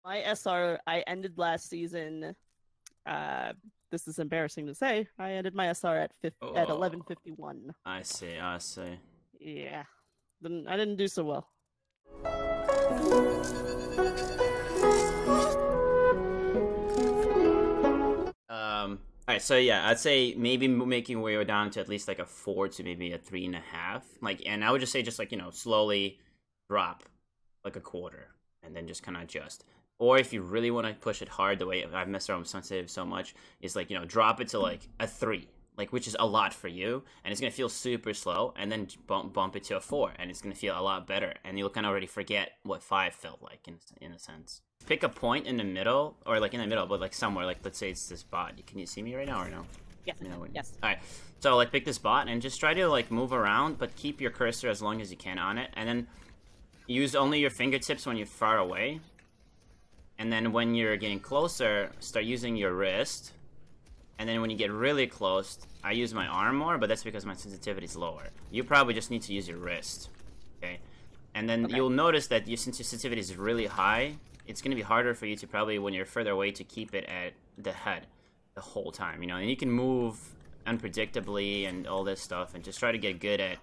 My SR, I ended last season. This is embarrassing to say. I ended my SR at at Oh, 11:51. I see, I see. Yeah, I didn't do so well. Alright, so yeah, I'd say maybe making your way down to at least like a 4 to maybe a 3.5. Like, and I would just say just like, slowly drop like a quarter and then just kind of adjust. Or if you really want to push it hard, the way I've messed around with sensitive so much is like, drop it to like a 3, like, which is a lot for you, and it's gonna feel super slow, and then bump it to a 4, and it's gonna feel a lot better, and you'll kind of already forget what 5 felt like in a sense. Pick a point in the middle, or like in the middle, but like somewhere, like let's say it's this bot. Can you see me right now or no? Yes. Yes. All right. So like pick this bot and just try to like move around, but keep your cursor as long as you can on it, and then use only your fingertips when you're far away. And then when you're getting closer, start using your wrist. And then when you get really close, I use my arm more, but that's because my sensitivity is lower. You probably just need to use your wrist, okay? And then you'll notice that since your sensitivity is really high, it's going to be harder for you to probably, when you're further away, to keep it at the head the whole time, And you can move unpredictably and all this stuff, and just try to get good at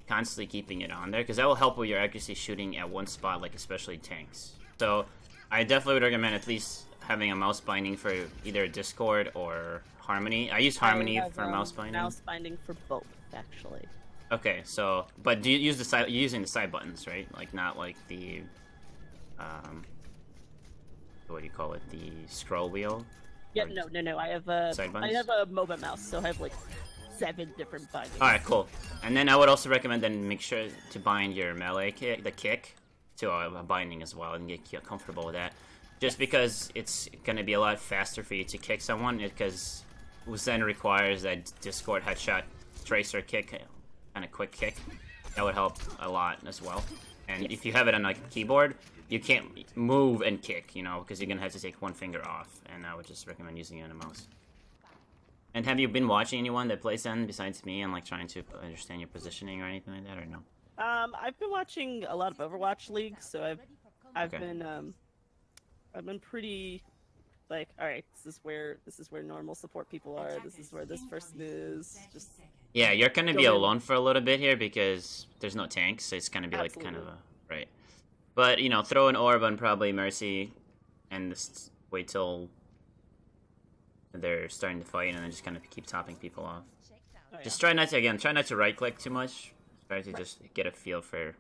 constantly keeping it on there, because that will help with your accuracy shooting at one spot, like especially tanks. So I definitely would recommend at least having a mouse binding for either Discord or Harmony. I use Harmony for mouse binding. Mouse binding for both, actually. Okay, so but do you use the side? You're using the side buttons, right? Like not like the what do you call it? The scroll wheel. Yeah, no. I have a MOBA mouse, so I have like 7 different bindings. All right, cool. And then I would also recommend then make sure to bind your melee kick, the kick, to a binding as well, and get comfortable with that. Just because it's gonna be a lot faster for you to kick someone, because Zen requires that Discord headshot tracer kick, kind of quick kick. That would help a lot as well. And if you have it on like a keyboard, you can't move and kick, because you're gonna have to take one finger off. And I would just recommend using it on a mouse. And have you been watching anyone that plays Zen besides me, and like trying to understand your positioning or anything like that, or no? I've been watching a lot of Overwatch League, so I've been pretty like, all right, this is where normal support people are. This is where this person is. Just yeah, you're gonna be alone for a little bit here because there's no tanks, so it's gonna be like kind of a right. But throw an orb on probably Mercy, and just wait till they're starting to fight, and then just kind of keep topping people off. Oh, yeah. Just try not to right click too much. Try to just get a feel for,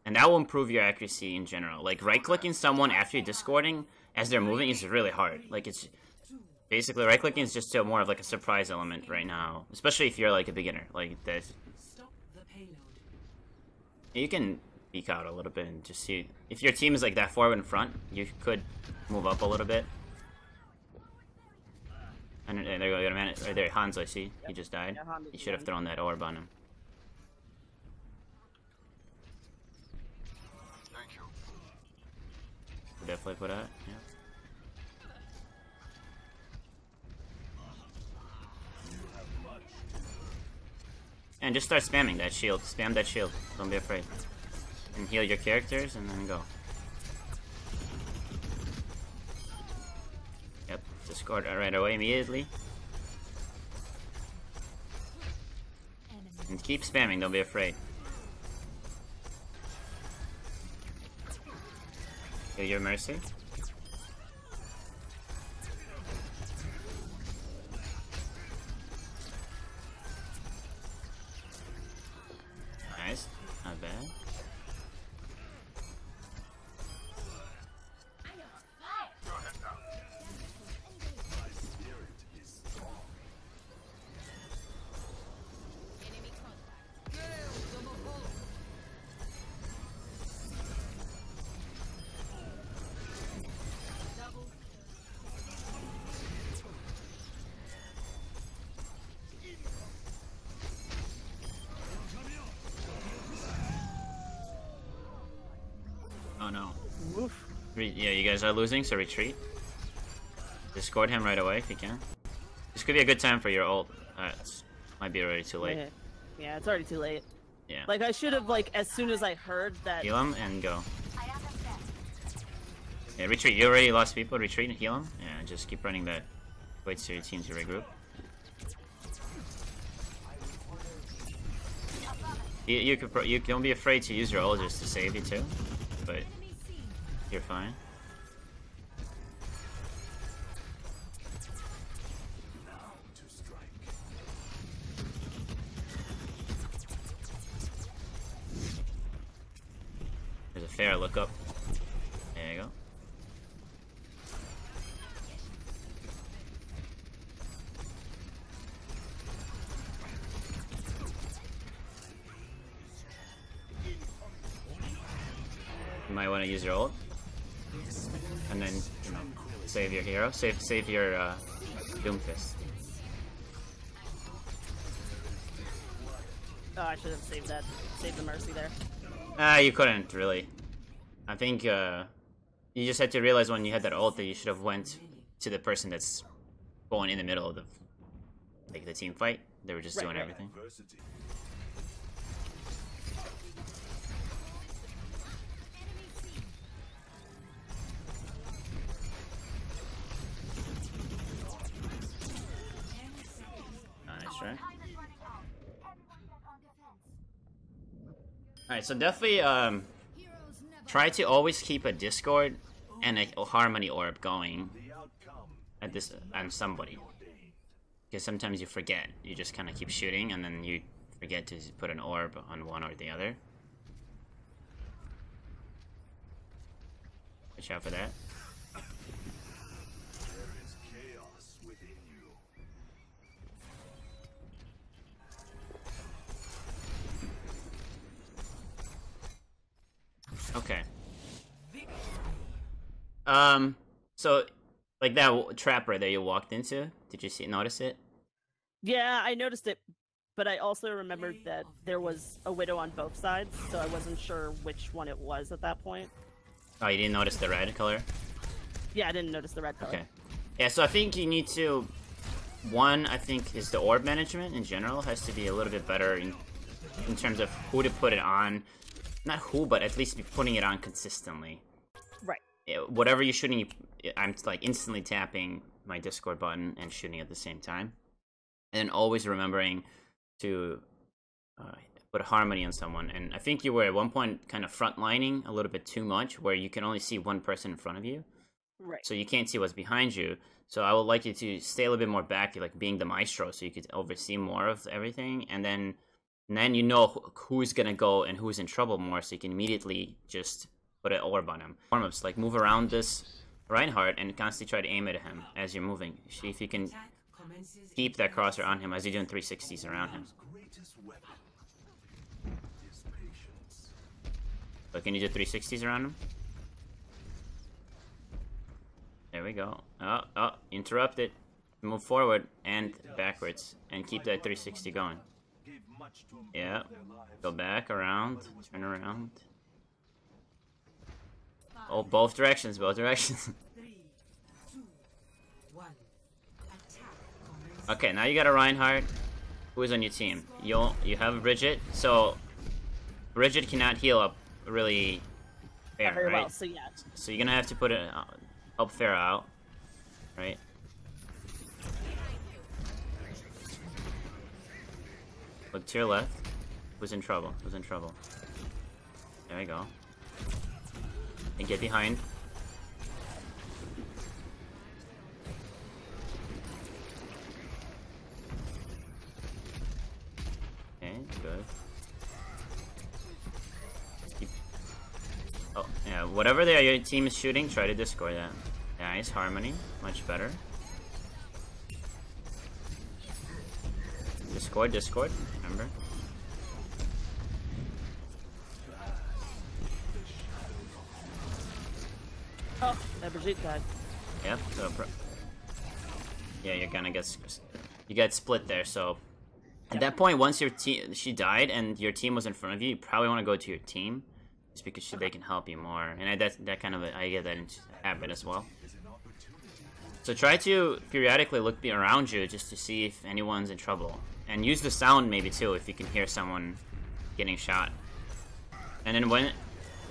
and that will improve your accuracy in general. Like right clicking someone after you're discording as they're moving is really hard. Like it's basically right clicking is just more of like a surprise element right now, especially if you're like a beginner. Like that, you can peek out a little bit and just see if your team is like that far in front. You could move up a little bit. And there you go, man. Right there, Hans. I see. He just died. You should have thrown that orb on him. Definitely put out, yeah. And just start spamming that shield. Spam that shield. Don't be afraid. And heal your characters and then go. Yep, discord right away immediately. And keep spamming, don't be afraid. Heal your Mercy. Nice, not bad. Oh no. Oof. Yeah, you guys are losing, so retreat. Discord him right away if you can. This could be a good time for your ult. Might be already too late. Yeah, it's already too late. Yeah. Like I should have, like, as soon as I heard that. Heal him and go. Yeah, retreat. You already lost people. Retreat and heal them. Yeah, just keep running that. Wait for your team to regroup. You don't be afraid to use your ult just to save you too, but you're fine. There's a fair look up. There you go. You might want to use your ult, and then save your hero, save your Doomfist. Oh, I should have saved that. Saved the Mercy there. You couldn't really. I think you just had to realize when you had that ult that you should have went to the person that's going in the middle of the team fight. They were just doing everything. Nice try. Alright, so definitely try to always keep a Discord and a Harmony orb going at this on somebody. Because sometimes you forget. You just kind of keep shooting and then you forget to put an orb on one or the other. Watch out for that. Okay. So, like that trap right there you walked into, did you notice it? Yeah, I noticed it, but I also remembered that there was a Widow on both sides, so I wasn't sure which one it was at that point. Oh, you didn't notice the red color? Yeah, I didn't notice the red color. Okay. Yeah, so I think you need to... One, I think, is the orb management in general has to be a little bit better in terms of who to put it on. Not who, but at least be putting it on consistently. Right. Yeah, whatever you're shooting, I'm like instantly tapping my Discord button and shooting at the same time. And then always remembering to put Harmony on someone. And I think you were at one point kind of frontlining a little bit too much, where you can only see one person in front of you. Right. So you can't see what's behind you. So I would like you to stay a little bit more back, like being the maestro, so you could oversee more of everything. And then you know who's gonna go and who's in trouble more, so you can immediately just put an orb on him. Warm-ups, like move around this Reinhardt and constantly try to aim at him as you're moving. See if you can keep that crosshair on him as you're doing 360s around him. So can you do 360s around him? There we go. Oh, interrupt it. Move forward and backwards and keep that 360 going. Yeah, go back, around, turn around. Oh, both directions, both directions. Okay, now you got a Reinhardt. Who is on your team? You have Bridget, so Bridget cannot heal up really fair, very right? well, so yeah. So you're gonna have to put it help Pharah out, right? Look to your left. Who's in trouble? Who's in trouble? There we go. And get behind. Okay, good. Oh, yeah, whatever your team is shooting, try to discord that. Nice, Harmony. Much better. Discord, remember? Oh, that Brigitte died. Yep, so... Yeah, you're gonna get... You get split there, so... At that point, once your team... She died and your team was in front of you, you probably want to go to your team. Just because they can help you more. And that kind of... I get that into habit as well. So try to periodically look around you just to see if anyone's in trouble. And use the sound maybe too if you can hear someone getting shot. And then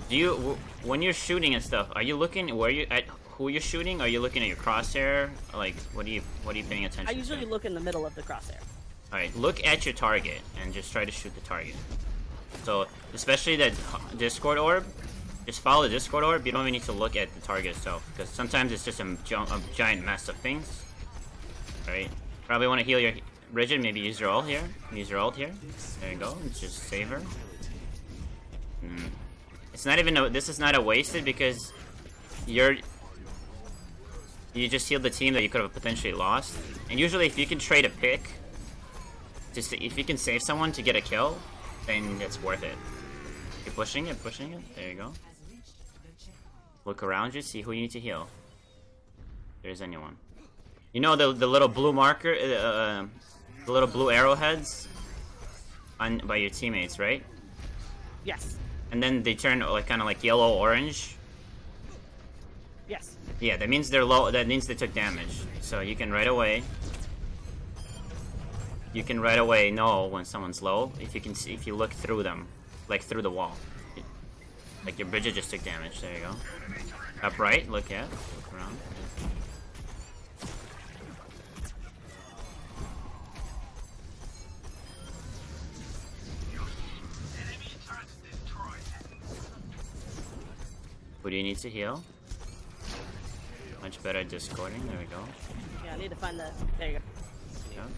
Do you, when you're shooting and stuff, are you looking where you at who you're shooting? Are you looking at your crosshair? Like, what are you paying attention to? I usually look in the middle of the crosshair. All right, look at your target and just try to shoot the target. So, especially that Discord orb, just follow the Discord orb. You don't even need to look at the target itself, because sometimes it's just a giant mess of things. All right, probably want to heal your Rigid. Maybe use your ult here. Use your ult here. There you go. Just save her. It's not even this is not a wasted, because you just healed the team that you could have potentially lost. And usually, if you can trade a pick, just if you can save someone to get a kill, then it's worth it. You're pushing it, pushing it. There you go. Look around you, see who you need to heal. There's anyone. You know the little blue marker, the little blue arrowheads by your teammates, right? Yes. And then they turn like kind of like yellow orange. Yes. Yeah, that means they're low. That means they took damage. So you can right away. You can right away know when someone's low if you can see, if you look through them, like through the wall. Like your Bridget just took damage. There you go. Up right. Look around. Who do you need to heal? Much better at discording. There we go. Yeah, I need to find the. There you go. Yep.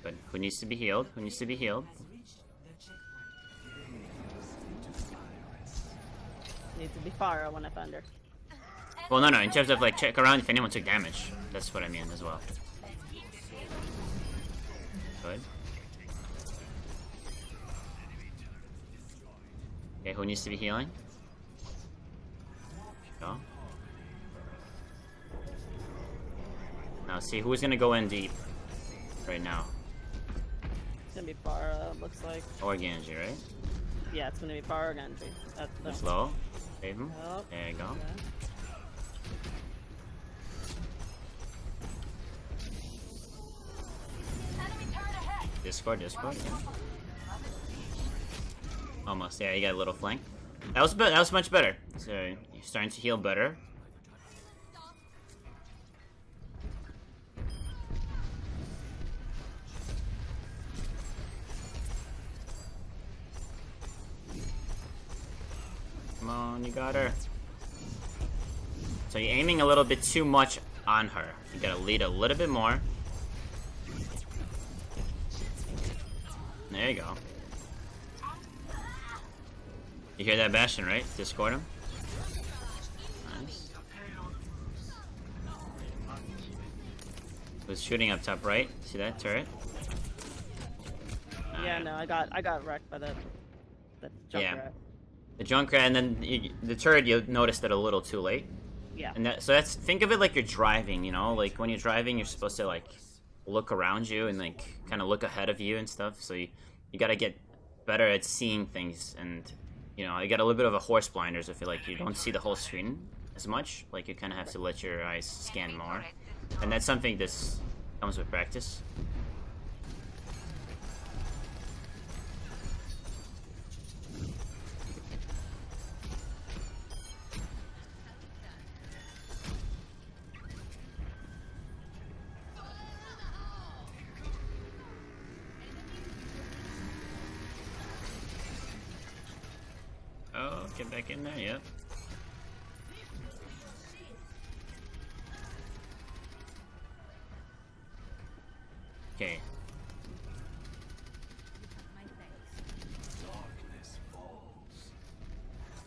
Good. Who needs to be healed? Who needs to be healed? Need to be far when I find her. Well, no. In terms of like check around if anyone took damage. That's what I mean as well. Good. Okay, who needs to be healing? Go. Now see who's gonna go in deep right now. It's gonna be Pharah, looks like. Or Genji, right? Yeah, it's gonna be Pharah again. That's the. Slow. Save him. Oh, There you go. okay. Discord. Yeah. Almost. Yeah, you got a little flank. That was much better. So you're starting to heal better. Come on, you got her. So you're aiming a little bit too much on her. You gotta lead a little bit more. There you go. You hear that Bastion, right? Discord him. Nice. Was shooting up top right. See that turret? Yeah, no, I got wrecked by the jump Yeah. rat. The Junkrat, and then the turret, you noticed it a little too late. Yeah. And so think of it like you're driving, you know? Like when you're driving, you're supposed to like look around you and like kind of look ahead of you and stuff. So you gotta get better at seeing things, and you know, you got a little bit of a horse blinders. I feel like you don't see the whole screen as much. Like you kind of have to let your eyes scan more, and that's something this comes with practice. Oh, get back in there, yep. Okay.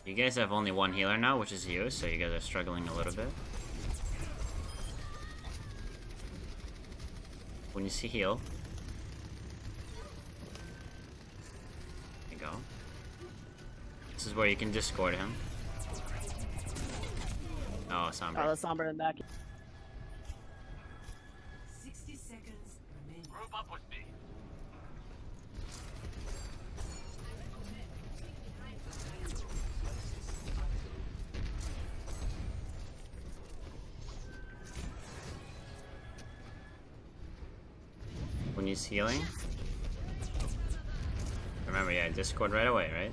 You guys have only one healer now, which is you, so you guys are struggling a little bit. When you see heal, there you go. This is where you can discord him. Oh, Sombra. Oh, the Sombra in back. 60 seconds remaining. Group up with me. When he's healing. Remember, yeah, Discord right away, right?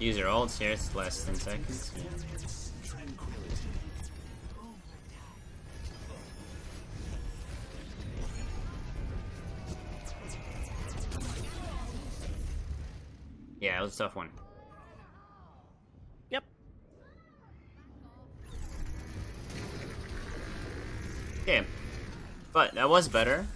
Use your ults here, it's less than seconds. Yeah, it was a tough one. Yep. Okay. But that was better.